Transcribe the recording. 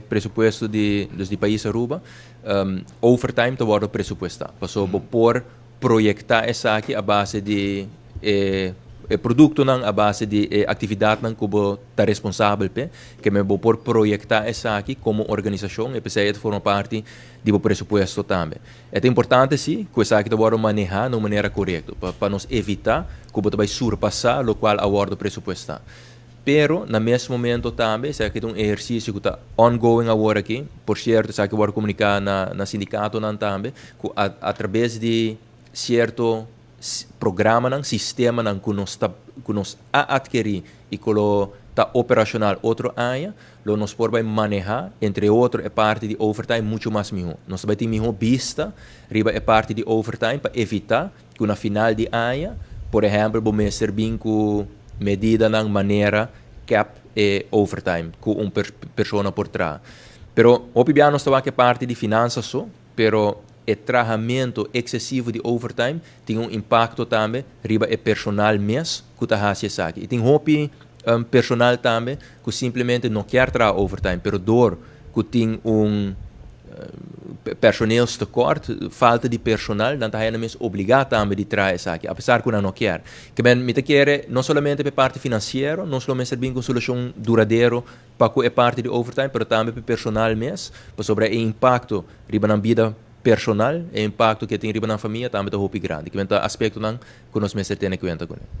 presupuesto dos de país Aruba, overtime te worden presupuestado. Paso por proyectar essa aqui a base de produto não, a base de atividade não que está responsável pe, que me vou por proyectar essa aqui como organização e pensei que forma parte do presupuesto também. É importante sim que essa aqui te bora manejar de maneira correta para nos evitar que vai surpassar o qual a bordo presupuestado. Pero, no mesmo momento também, se aqui um exercício que está ongoing agora aqui, por certo, se aqui vou comunicar na sindicato não também, que através de certo programa, não, sistema não, que nós adquirir e que está operacional outro ano, nós podemos manejar, entre outros, a parte de overtime muito mais melhor. Nós vamos ter melhor vista, riba a parte de overtime para evitar que na final de ano, por exemplo, vamos servir com medida na maneira cap e overtime com pessoa por trás. Pero obviamente nós estamos aqui parte de finanças só, pero o tratamento excessivo de overtime tem impacto também riba o personal mesmo que está fazendo isso aqui. E tem personal também que simplesmente não quer trabalhar overtime, pero dor que tem personeelstekort, falta de personal, dan hij is obrigado também de trazer isso aqui, apesar que não quer. Que ben, me quer não somente para parte financeira, não somente servir com solução duradoura para a parte de overtime, mas também para personal mesmo, para sobre o impacto riba na vida personal, o impacto que tem riba na família também é muito grande. Que ben aspecto não que nós mesmos temos em conta com ele.